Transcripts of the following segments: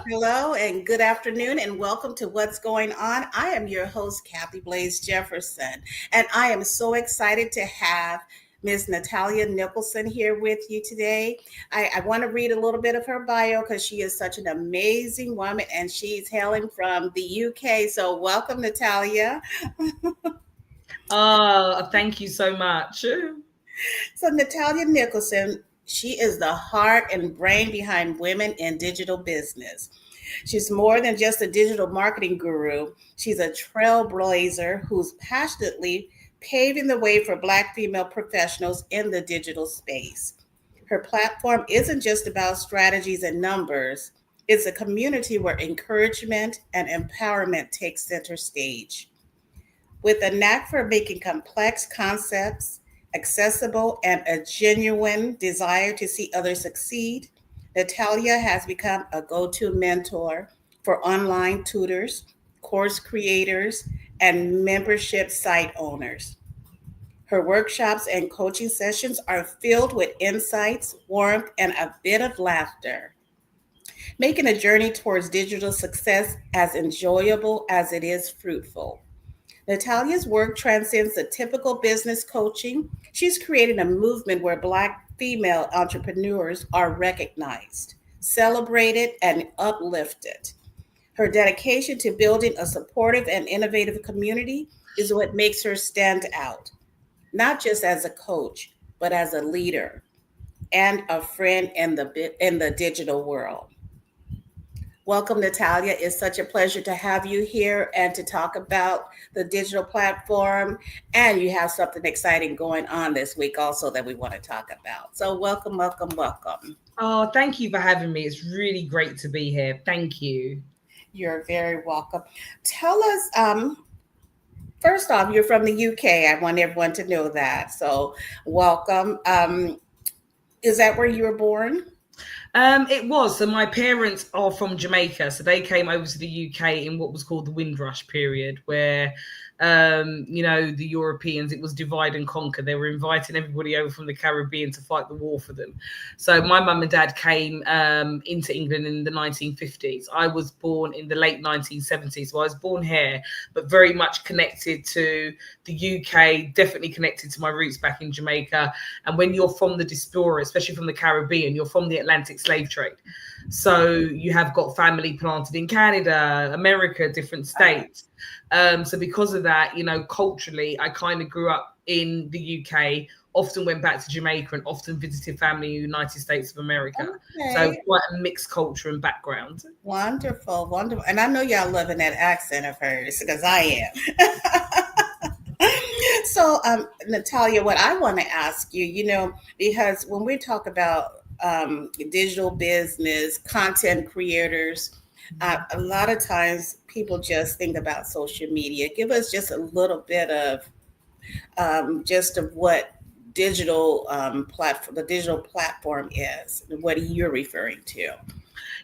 Hello and good afternoon, and welcome to What's Going On. I am your host, Kathy Blaze Jefferson, and I am so excited to have Ms. Natalia Nicholson here with you today. I want to read a little bit of her bio because she is such an amazing woman and she's hailing from the UK. So, welcome, Natalia. Thank you so much. So, Natalia Nicholson, she is the heart and brain behind Women in Digital Business. She's more than just a digital marketing guru. She's a trailblazer who's passionately paving the way for Black female professionals in the digital space. Her platform isn't just about strategies and numbers, it's a community where encouragement and empowerment take center stage. With a knack for making complex concepts accessible and a genuine desire to see others succeed, Natalia has become a go to mentor for online tutors, course creators, and membership site owners. Her workshops and coaching sessions are filled with insights, warmth, and a bit of laughter, making a journey towards digital success as enjoyable as it is fruitful. Natalia's work transcends the typical business coaching. She's created a movement where Black female entrepreneurs are recognized, celebrated, and uplifted. Her dedication to building a supportive and innovative community is what makes her stand out, not just as a coach, but as a leader and a friend in the digital world. Welcome, Natalia. It's such a pleasure to have you here and to talk about the digital platform. And you have something exciting going on this week also that we want to talk about. So, welcome, welcome, welcome. Thank you for having me. It's really great to be here. Thank you. You're very welcome. Tell us, first off, you're from the UK. I want everyone to know that. So, welcome. Is that where you were born? It was. So my parents are from Jamaica, so they came over to the UK in what was called the Windrush period, where the Europeans, it was divide and conquer. They were inviting everybody over from the Caribbean to fight the war for them. So my mum and dad came into England in the 1950s. I was born in the late 1970s, so I was born here, but very much connected to the UK, definitely connected to my roots back in Jamaica. And when you're from the diaspora, especially from the Caribbean, you're from the Atlantic slave trade. So you have got family planted in Canada, America, different states. So because of that, culturally, I kind of grew up in the UK, often went back to Jamaica and often visited family in the United States of America. So Okay. quite a mixed culture and background. Wonderful, wonderful. And I know y'all loving that accent of hers because I am. So, Natalia, what I want to ask you, because when we talk about digital business, content creators, a lot of times people just think about social media. Give us just a little bit of just of what the digital platform is, and what you're referring to.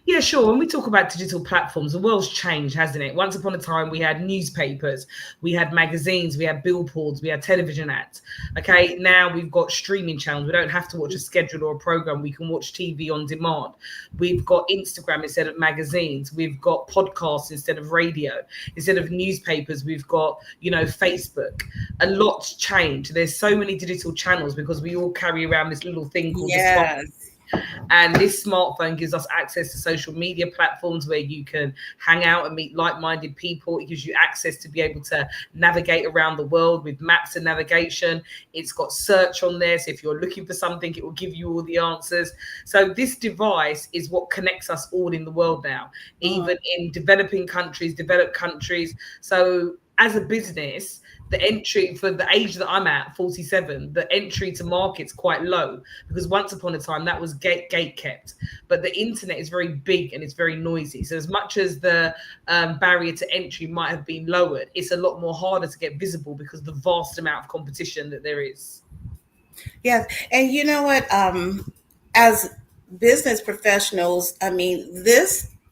Yeah, sure. When we talk about digital platforms, the world's changed, hasn't it? Once upon a time, we had newspapers, we had magazines, we had billboards, we had television ads. Okay, now we've got streaming channels. We don't have to watch a schedule or a program. We can watch TV on demand. We've got Instagram instead of magazines. We've got podcasts instead of radio. Instead of newspapers, we've got, Facebook. A lot's changed. There's so many digital channels because we all carry around this little thing called the smartphone. Yes. And this smartphone gives us access to social media platforms where you can hang out and meet like-minded people. It gives you access to be able to navigate around the world with maps and navigation. It's got search on there. So if you're looking for something, it will give you all the answers. So this device is what connects us all in the world now, even in developing countries, developed countries. So as a business, the entry for the age that I'm at, 47, the entry to market's quite low because once upon a time that was gate kept. But the internet is very big and it's very noisy. So as much as the barrier to entry might have been lowered, it's a lot more harder to get visible because of the vast amount of competition that there is. Yes. And you know what? As business professionals, I mean,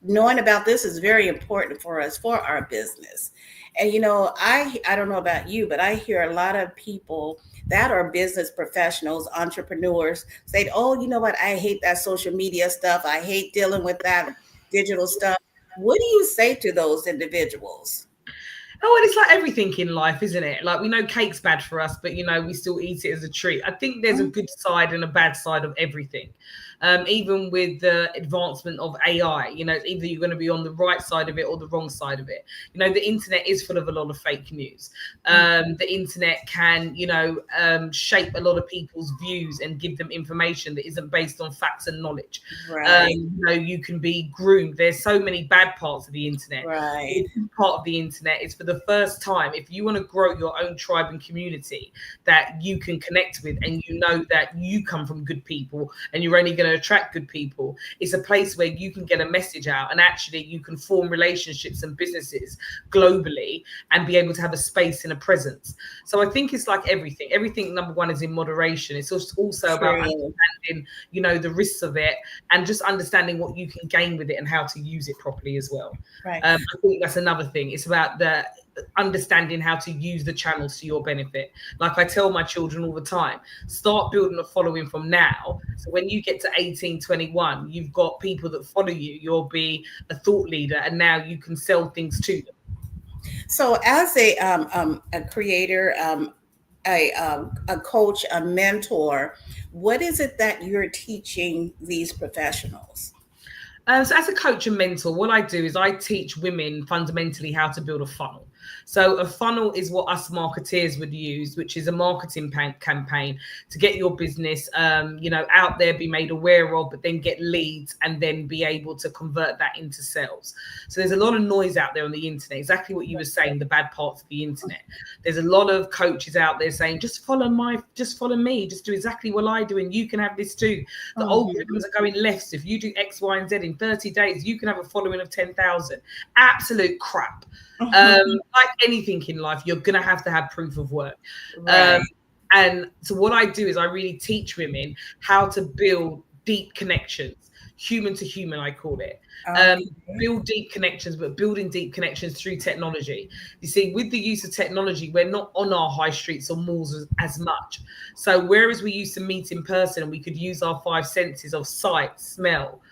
knowing about this is very important for us for our business. And I don't know about you, but I hear a lot of people that are business professionals, entrepreneurs say, "Oh, you know what? I hate that social media stuff. I hate dealing with that." digital stuff. What do you say to those individuals? Oh, and it's like everything in life, isn't it? Like, we know cake's bad for us, but we still eat it as a treat. I think there's a good side and a bad side of everything. Even with the advancement of AI, it's either you're going to be on the right side of it or the wrong side of it. The internet is full of a lot of fake news. The internet can, shape a lot of people's views and give them information that isn't based on facts and knowledge. Right. You can be groomed. There's so many bad parts of the internet. Right. The good part of the internet is, for the first time, if you want to grow your own tribe and community that you can connect with, and that you come from good people and you're only going to attract good people, it's a place where you can get a message out, and actually you can form relationships and businesses globally and be able to have a space and a presence. So I think it's like everything, number one, is in moderation. It's also about understanding the risks of it, and just understanding what you can gain with it and how to use it properly as well. Right. I think that's another thing. It's about the understanding how to use the channels to your benefit. Like I tell my children all the time, start building a following from now. So when you get to 18, 21, you've got people that follow you. You'll be a thought leader, and now you can sell things to them. So, as a creator, a coach, a mentor, what is it that you're teaching these professionals? So as a coach and mentor, what I do is I teach women fundamentally how to build a funnel. So a funnel is what us marketeers would use, which is a marketing campaign to get your business, out there, be made aware of, but then get leads and then be able to convert that into sales. So there's a lot of noise out there on the internet, exactly what you were saying, the bad parts of the internet. There's a lot of coaches out there saying, just follow me, just do exactly what I do, and you can have this too. The algorithms are going left. So if you do X, Y, and Z in 30 days, you can have a following of 10,000. Absolute crap. Like anything in life, you're going to have proof of work. Right. And so what I do is I really teach women how to build deep connections, human to human, I call it. Build deep connections, but building deep connections through technology. You see, with the use of technology, we're not on our high streets or malls as much. So whereas we used to meet in person and we could use our five senses of sight, smell,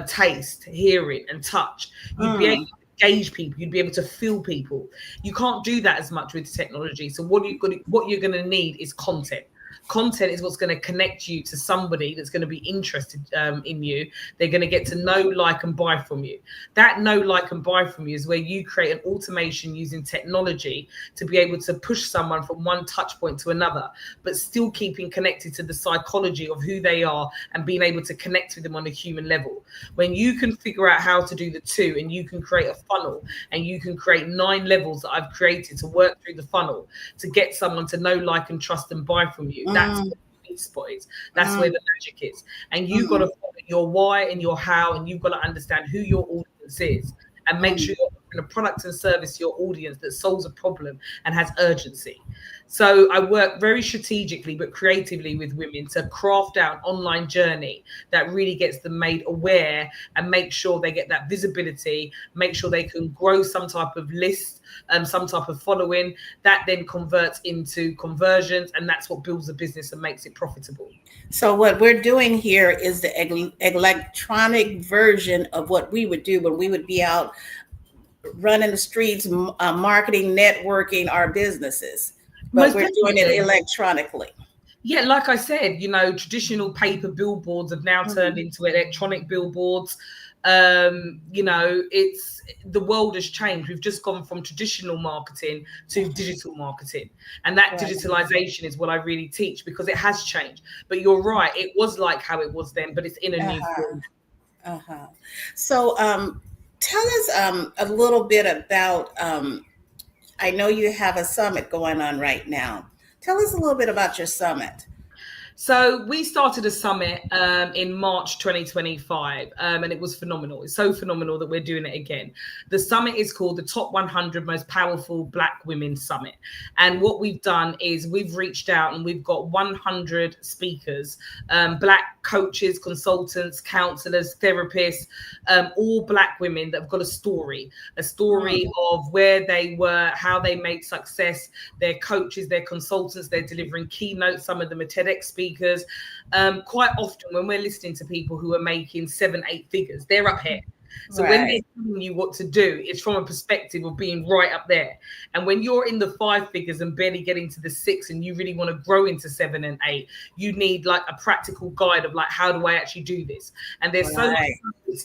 taste, hearing, and touch, you'd be able to gauge people, you'd be able to feel people. You can't do that as much with technology. So what you're going to need is content. Content is what's going to connect you to somebody that's going to be interested in you. They're going to get to know, like, and buy from you. That know, like, and buy from you is where you create an automation using technology to be able to push someone from one touch point to another, but still keeping connected to the psychology of who they are and being able to connect with them on a human level. When you can figure out how to do the two, and you can create a funnel, and you can create 9 levels that I've created to work through the funnel to get someone to know, like, and trust and buy from you. That's what the sweet spot is. That's where the magic is. And you've got to follow your why and your how, and you've got to understand who your audience is, and make sure you're offering a product and service to your audience that solves a problem and has urgency. So I work very strategically but creatively with women to craft out an online journey that really gets them made aware, and make sure they get that visibility, make sure they can grow some type of list, some type of following that then converts into conversions, and that's what builds the business and makes it profitable. So what we're doing here is the electronic version of what we would do when we would be out running the streets, marketing, networking our businesses, but Most we're doing it definitely. electronically. Yeah, like I said, traditional paper billboards have now turned into electronic billboards. It's the world has changed. We've just gone from traditional marketing to digital marketing, and that digitalization is what I really teach, because it has changed. But you're right, it was like how it was then, but it's in a new form. So tell us a little bit about, I know you have a summit going on right now. Tell us a little bit about your summit. So we started a summit in March 2025, and it was phenomenal. It's so phenomenal that we're doing it again. The summit is called the Top 100 Most Powerful Black Women Summit. And what we've done is we've reached out and we've got 100 speakers, Black coaches, consultants, counselors, therapists, all Black women that have got a story of where they were, how they made success, their coaches, their consultants, they're delivering keynotes. Some of them are TEDx speakers. Quite often when we're listening to people who are making 7-8 figures, they're up here. So when they're Right. telling you what to do, it's from a perspective of being right up there. And when you're in the 5 figures and barely getting to the 6, and you really want to grow into 7 and 8, you need like a practical guide of like, how do I actually do this? And there's so much Right.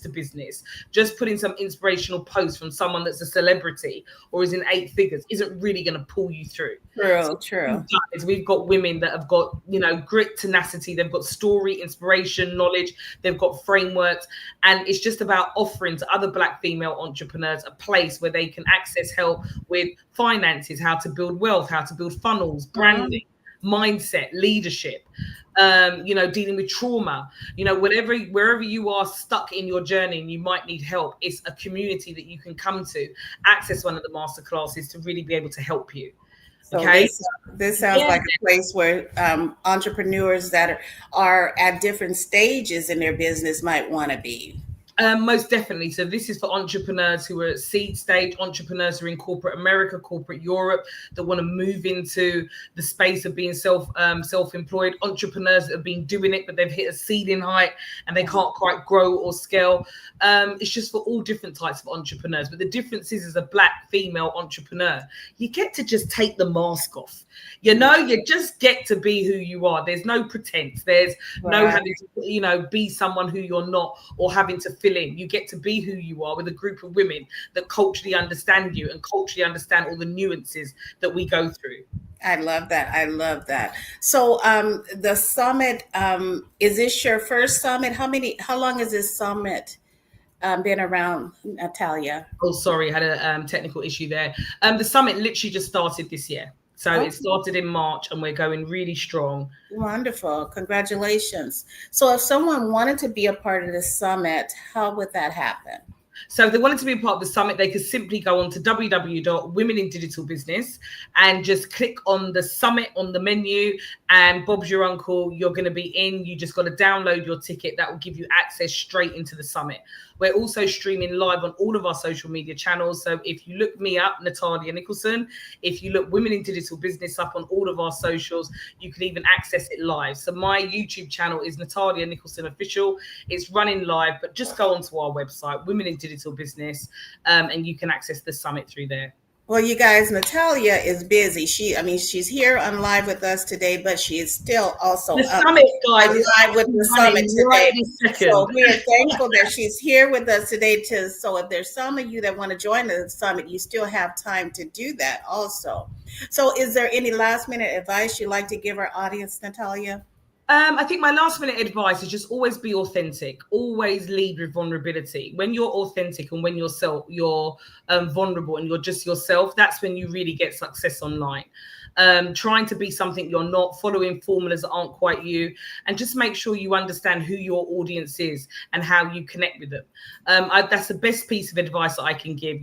to business. Just putting some inspirational posts from someone that's a celebrity or is in 8 figures isn't really going to pull you through. So True. what we've True. done is we've got women that have got, grit, tenacity, they've got story, inspiration, knowledge, they've got frameworks, and it's just about offering to other Black female entrepreneurs a place where they can access help with finances, how to build wealth, how to build funnels, branding, mindset, leadership, dealing with trauma, wherever you are stuck in your journey and you might need help, it's a community that you can come to, access one of the masterclasses to really be able to help you. So Okay. this sounds Yeah. like a place where entrepreneurs that are at different stages in their business might want to be. Most definitely. So this is for entrepreneurs who are at seed stage, entrepreneurs who are in corporate America, corporate Europe, that want to move into the space of being self-employed, entrepreneurs that have been doing it, but they've hit a ceiling height and they can't quite grow or scale. It's just for all different types of entrepreneurs. But the difference is, as a Black female entrepreneur, you get to just take the mask off. You just get to be who you are. There's no pretense. There's no having to, be someone who you're not, or having to fill in. You get to be who you are with a group of women that culturally understand you and culturally understand all the nuances that we go through. I love that. I love that. So the summit, is this your first summit? How long has this summit been around, Natalia? Oh, sorry, I had a technical issue there. The summit literally just started this year. So Oh, it started in March and we're going really strong. wonderful. Congratulations. So if someone wanted to be a part of this summit, how would that happen? So if they wanted to be a part of the summit, they could simply go on to www.womenindigitalbusiness and just click on the summit on the menu, and Bob's your uncle, you're going to be in. You just got to download your ticket. That will give you access straight into the summit. We're also streaming live on all of our social media channels. So if you look me up, Natalia Nicholson, if you look Women in Digital Business up on all of our socials, you can even access it live. So my YouTube channel is Natalia Nicholson Official. It's running live, but just go onto our website, Women in Digital Business, and you can access the summit through there. Well, you guys, Natalia is busy. She's here on live with us today, but she is still also The summit, guys, on is live with the summit right today. this second. So we are thankful that she's here with us today. So if there's some of you that want to join the summit, you still have time to do that also. So is there any last minute advice you'd like to give our audience, Natalia? I think my last minute advice is just always be authentic. Always lead with vulnerability. When you're authentic and when you're vulnerable and you're just yourself, that's when you really get success online. Trying to be something you're not, following formulas that aren't quite you, and just make sure you understand who your audience is and how you connect with them. That's the best piece of advice that I can give.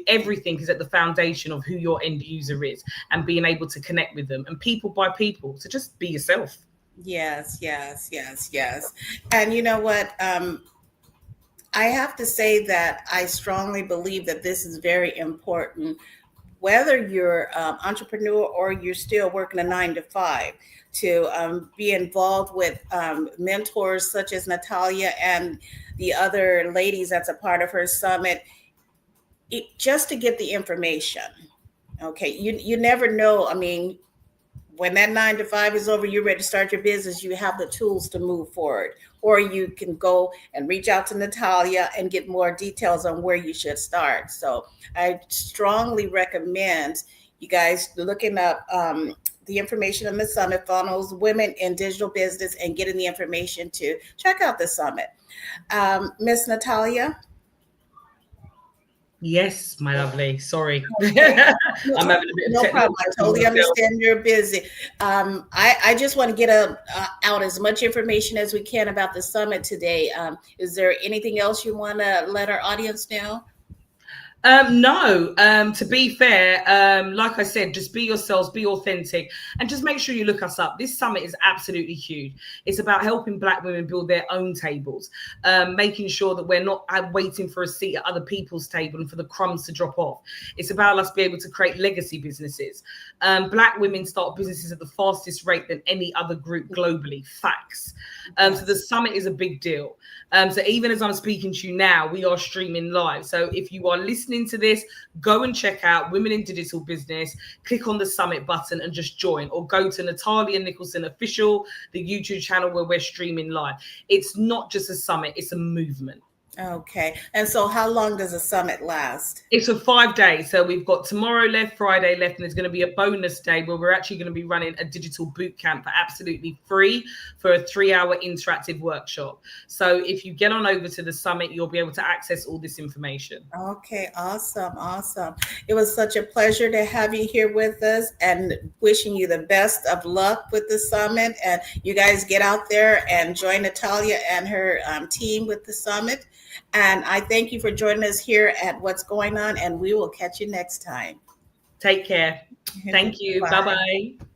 Everything is at the foundation of who your end user is and being able to connect with them, and people by people. So just be yourself. Yes. And you know what? I have to say that I strongly believe that this is very important, whether you're entrepreneur or you're still working a 9 to 5, to be involved with mentors such as Natalia and the other ladies that's a part of her summit, just to get the information. Okay, you never know. I mean, when that 9 to 5 is over, you're ready to start your business, you have the tools to move forward. Or you can go and reach out to Natalia and get more details on where you should start. So I strongly recommend you guys looking up the information on the summit, funnels, women in digital business, and getting the information to check out the summit. Miss Natalia? Yes, my lovely. Sorry. Okay. I'm having a bit of No technical problem. I totally understand you're busy. I just want to get out as much information as we can about the summit today. Is there anything else you want to let our audience know? No, to be fair, like I said, just be yourselves, be authentic, and just make sure you look us up. This summit is absolutely huge. It's about helping Black women build their own tables, making sure that we're not waiting for a seat at other people's table and for the crumbs to drop off. It's about us being able to create legacy businesses. Black women start businesses at the fastest rate than any other group globally. Facts. So the summit is a big deal. So even as I'm speaking to you now, we are streaming live. So if you are listening to this, go and check out Women in Digital Business, click on the summit button and just join, or go to Natalia Nicholson Official, the YouTube channel where we're streaming live. It's not just a summit, it's a movement. Okay. And so how long does the summit last? It's for 5 days. So we've got tomorrow left, Friday left, and there's going to be a bonus day where we're actually going to be running a digital boot camp for absolutely free for a 3-hour interactive workshop. So if you get on over to the summit, you'll be able to access all this information. Okay, awesome, awesome. It was such a pleasure to have you here with us, and wishing you the best of luck with the summit. And you guys get out there and join Natalia and her team with the summit. And I thank you for joining us here at What's Going On, and we will catch you next time. Take care. Thank you. Bye-bye.